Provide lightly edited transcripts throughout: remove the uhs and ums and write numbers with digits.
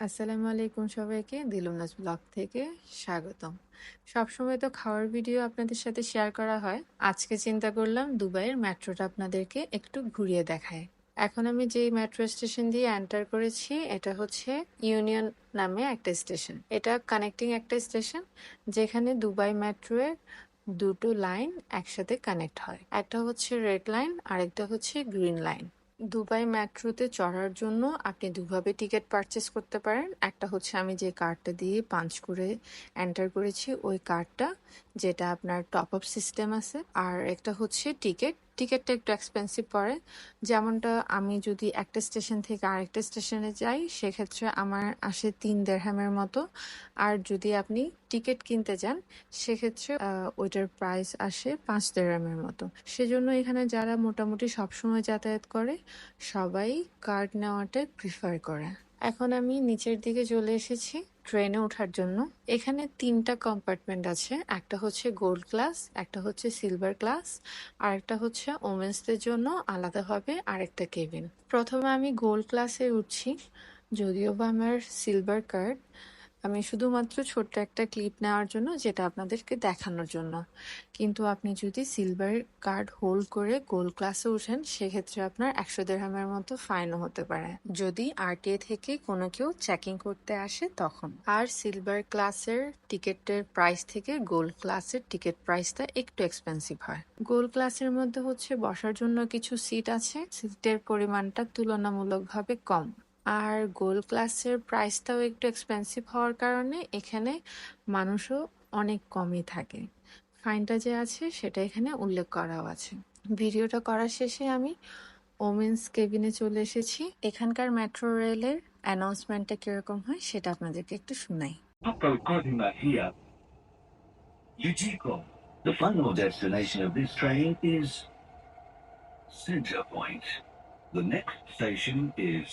আসসালামু আলাইকুম সবাইকে দিলুমনাজ ব্লগ থেকে স্বাগতম। সবসময় তো খাওয়ার ভিডিও আপনাদের সাথে শেয়ার করা হয়। আজকে চিন্তা করলাম দুবাইয়ের মেট্রোটা আপনাদেরকে একটু ঘুরিয়ে দেখায়। এখন আমি যে মেট্রো স্টেশন দিয়ে এন্টার করেছি এটা হচ্ছে ইউনিয়ন নামে একটা স্টেশন। এটা কানেক্টিং একটা স্টেশন যেখানে দুবাই মেট্রোয়ের দুটো লাইন একসাথে কানেক্ট হয়। একটা হচ্ছে রেড লাইন আর একটা হচ্ছে গ্রিন লাইন। দুবাই মেট্রোতে চড়ার জন্য আপনি দুভাবে টিকিট পারচেস করতে পারেন। একটা হচ্ছে আমি যে কার্ডটা দিয়ে পাঞ্চ করে এন্টার করেছি ওই কার্ডটা, যেটা আপনার টপ আপ সিস্টেম আছে। আর একটা হচ্ছে টিকিটটা একটু এক্সপেন্সিভ পড়ে। যেমনটা আমি যদি একটা স্টেশন থেকে আরেকটা স্টেশনে যাই সেক্ষেত্রে আমার আসে 3 দিরহামের মতো। আর যদি আপনি টিকিট কিনতে যান সেক্ষেত্রে ওইটার প্রাইস আসে 5 দিরহামের মতো। সেজন্য এখানে যারা মোটামুটি সবসময় যাতায়াত করে সবাই কার্ড নেওয়াটাই প্রিফার করে। এখন আমি নিচের দিকে চলে এসেছি ট্রেনে ওঠার জন্য। এখানে 3টা কম্পার্টমেন্ট আছে, একটা হচ্ছে গোল্ড ক্লাস, একটা হচ্ছে সিলভার ক্লাস, আর একটা হচ্ছে ওমেন্সদের জন্য আলাদাভাবে আরেকটা কেবিন। প্রথমে আমি গোল্ড ক্লাসে উঠছি, যদিও বা আমার সিলভার কার্ড। আমি শুধুমাত্র ছোট্ট একটা ক্লিপ নেওয়ার জন্য, যেটা আপনাদেরকে দেখানোর জন্য। কিন্তু আপনি যদি সিলভার কার্ড হোল্ড করে গোল্ড ক্লাসে উঠেন সেক্ষেত্রে আপনার 100 দিরহামের মতো ফাইনও হতে পারে, যদি আরটিএ থেকে কোনো কেউ চেকিং করতে আসে তখন। আর সিলভার ক্লাসের টিকিটের প্রাইস থেকে গোল্ড ক্লাসের টিকিট প্রাইসটা একটু এক্সপেন্সিভ হয়। গোল্ড ক্লাসের মধ্যে হচ্ছে বসার জন্য কিছু সিট আছে, সিটের পরিমাণটা তুলনামূলকভাবে কম। আর গোল্ড ক্লাসের প্রাইসটাও একটু এক্সপেন্সিভ হওয়ার কারণে এখানে মানুষও অনেক কমই থাকে। ফাইনটা যে আছে সেটা এখানে উল্লেখ করাও আছে। ভিডিওটা করার শেষে আমি ওমেন্স কেবিনে চলে এসেছি। এখানকার মেট্রো রেলের অ্যানাউন্সমেন্টটা কিরকম হয় সেটা আপনাদেরকে একটু শোনাই। Yujiko. The final destination of this train is Center Point. The next station is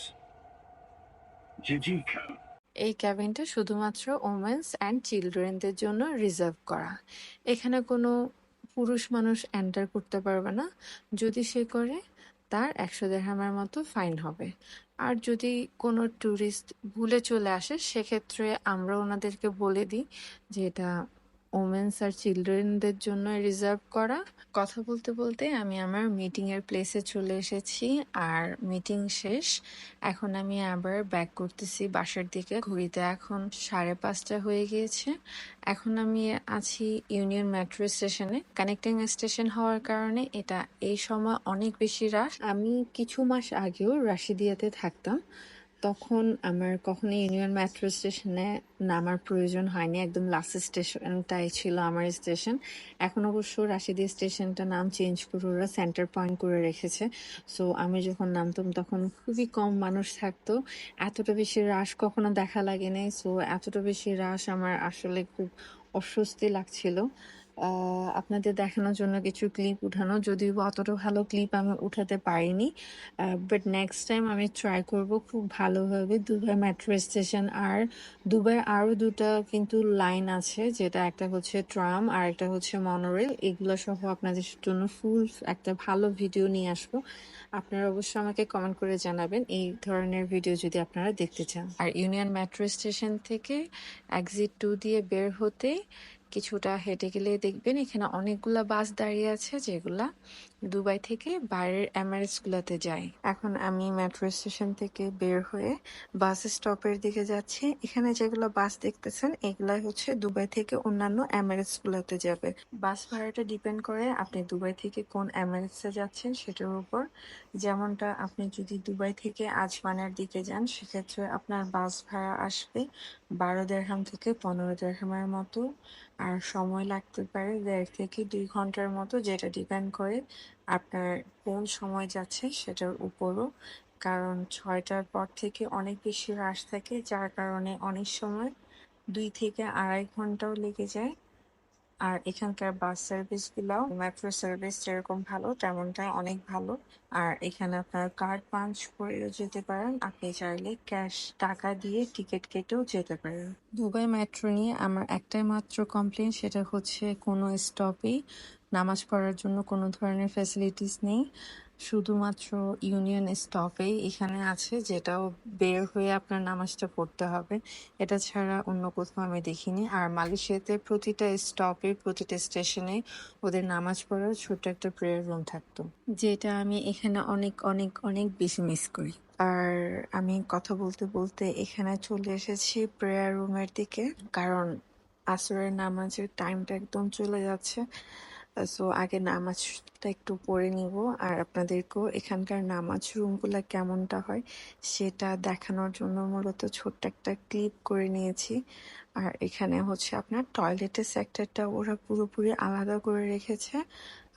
Jijiko. এই ক্যাবিনটা শুধুমাত্র ওমেন্স অ্যান্ড চিলড্রেনদের জন্য রিজার্ভ করা। এখানে কোনো পুরুষ মানুষ এন্টার করতে পারবে না। যদি সে করে তার 100 দিরহামের মতো ফাইন হবে। আর যদি কোনো ট্যুরিস্ট ভুলে চলে আসে সেক্ষেত্রে আমরা ওনাদেরকে বলে দিই যে এটা ওমেন্স আর চিলড্রেনদের জন্য রিজার্ভ করা। কথা বলতে বলতে আমি আমার মিটিং এর প্লেসে চলে এসেছি আর মিটিং শেষ। এখন আমি আবার ব্যাক করতেছি বাসার দিকে। ঘড়িতে এখন 5:30 হয়ে গিয়েছে। এখন আমি আছি ইউনিয়ন মেট্রো স্টেশনে। কানেক্টিং স্টেশন হওয়ার কারণে এটা এই সময় অনেক বেশি রাশ। আমি কিছু মাস আগেও রাশিদিয়াতে থাকতাম, তখন আমার কখনো ইউনিয়ন মেট্রো স্টেশনে নামার প্রয়োজন হয়নি। একদম লাস্ট স্টেশনটাই ছিল আমার স্টেশন। এখন অবশ্য রাশিদি স্টেশনটা নাম চেঞ্জ করে ওরা সেন্টার পয়েন্ট করে রেখেছে। সো আমি যখন নামতাম তখন খুবই কম মানুষ থাকতো, এতটা বেশি রাশ কখনো দেখা লাগেনি। সো এতটা বেশি রাশ আমার আসলে খুব অস্বস্তি লাগছিল। আপনাদের দেখানোর জন্য কিছু ক্লিপ উঠানো, যদিও অতটা ভালো ক্লিপ আমি উঠাতে পারিনি। বাট নেক্সট টাইম আমি ট্রাই করব খুব ভালোভাবে। দুবাই মেট্রো স্টেশন আর দুবাই আরো দুটা কিন্তু লাইন আছে, যেটা একটা হচ্ছে ট্রাম আর একটা হচ্ছে মনোরেল। এগুলো সহ আপনাদের জন্য ফুল একটা ভালো ভিডিও নিয়ে আসবো। আপনারা অবশ্যই আমাকে কমেন্ট করে জানাবেন এই ধরনের ভিডিও যদি আপনারা দেখতে চান। আর ইউনিয়ন মেট্রো স্টেশন থেকে এক্সিট 2 দিয়ে বের হতে কিছুটা হেঁটে গেলে দেখবেন এখানে অনেকগুলা বাস দাঁড়িয়ে আছে, যেগুলা দুবাই থেকে বাইরের এমিরেটস গুলাতে যায়। এখন আমি মেট্রো স্টেশন থেকে বের হয়ে বাস স্টপের দিকে যাচ্ছি। এখানে যেগুলো বাস দেখতেছেন এগুলাই হচ্ছে দুবাই থেকে অন্যান্য এমিরেটস গুলাতে যাবে। বাস ভাড়াটা ডিপেন্ড করে আপনি দুবাই থেকে কোন এমিরেটসে যাচ্ছেন সেটার উপর। যেমনটা আপনি যদি দুবাই থেকে আজমানের দিকে যান সেক্ষেত্রে আপনার বাস ভাড়া আসবে 12 দিরহাম থেকে 15 দিরহামের মতো। আর সময় লাগতে পারে 1.5 থেকে 2 ঘন্টার মতো, যেটা ডিপেন্ড করে আপনার কোন সময় যাচ্ছে সেটার উপরও। কারণ 6টার পর থেকে অনেক বেশি রাশ থাকে, যার কারণে অনেক সময় 2 থেকে 2.5 ঘন্টাও লেগে যায়। আর এখানকার বাস সার্ভিস গুলাও মেট্রো সার্ভিস যেরকম ভালো তেমনটাই অনেক ভালো। আর এখানে আপনার কার্ড পাঞ্চ করেও যেতে পারেন, আপনি চাইলে ক্যাশ টাকা দিয়ে টিকিট কেটেও যেতে পারেন। দুবাই মেট্রো নিয়ে আমার একটাই মাত্র কমপ্লেন, সেটা হচ্ছে কোনো স্টপেই নামাজ পড়ার জন্য কোনো ধরনের ফ্যাসিলিটিস নেই। শুধুমাত্র ইউনিয়ন স্টপেই এখানে আছে, যেটাও বের হয়ে আপনার নামাজটা পড়তে হবে। এটা ছাড়া অন্য কোথাও আমি দেখিনি। আর মালয়েশিয়াতে প্রতিটা স্টপে, প্রতিটা স্টেশনে ওদের নামাজ পড়ার ছোট্ট একটা প্রেয়ার রুম থাকতো, যেটা আমি এখানে অনেক অনেক অনেক বেশি মিস করি। আর আমি কথা বলতে বলতে এখানে চলে এসেছি প্রেয়ার রুমের দিকে, কারণ আসরের নামাজের টাইমটা একদম চলে যাচ্ছে। সো আগে নামাজটা একটু পড়ে নিব, আর আপনাদেরকেও এখানকার নামাজ রুমগুলা কেমনটা হয় সেটা দেখানোর জন্য মূলত ছোট্ট একটা ক্লিপ করে নিয়েছি। আর এখানে হচ্ছে আপনার টয়লেটের সেক্টরটা ওরা পুরোপুরি আলাদা করে রেখেছে,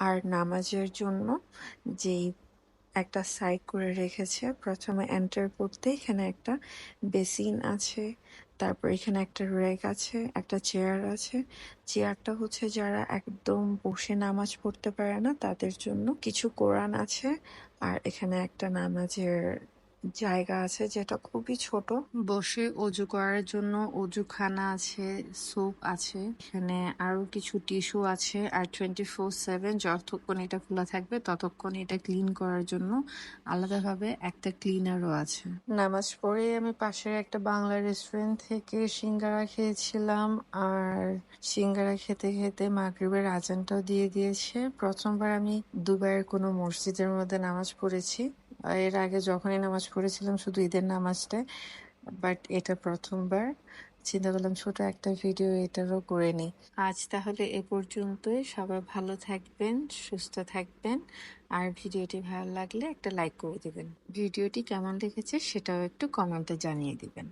আর নামাজের জন্য যেই একটা সাইড করে রেখেছে। প্রথমে এন্টার করতে এখানে একটা বেসিন আছে, তারপর এখানে একটা রেক আছে, একটা চেয়ার আছে। চেয়ারটা হচ্ছে যারা একদম বসে নামাজ পড়তে পারে না তাদের জন্য। কিছু কোরআন আছে, আর এখানে একটা নামাজের জায়গা আছে যেটা খুবই ছোট। বসে অজু করার জন্য অজুখানা আছে, সোপ আছে, এখানে আরো কিছু টিস্যু আছে, আর 24/7 যতক্ষণ এটা খোলা থাকবে ততক্ষণ এটা ক্লিন করার জন্য আলাদাভাবে একটা ক্লিনারও আছে। নামাজ পড়ে আমি পাশের একটা বাংলা রেস্টুরেন্ট থেকে সিঙ্গারা খেয়েছিলাম, আর সিঙ্গারা খেতে খেতে মাগরিবের আজানটাও দিয়ে দিয়েছে। প্রথমবার আমি দুবাইয়ের কোনো মসজিদের মধ্যে নামাজ পড়েছি। এর আগে যখনই নামাজ পড়েছিলাম শুধু ঈদের নামাজটায়, বাট এটা প্রথমবার। চিন্তা করলাম ছোট একটা ভিডিও এটারও করে নিই। আজ তাহলে এ পর্যন্তই। সবাই ভালো থাকবেন, সুস্থ থাকবেন, আর ভিডিওটি ভালো লাগলে একটা লাইক করে দিবেন। ভিডিওটি কেমন লেগেছে সেটাও একটু কমেন্টে জানিয়ে দিবেন।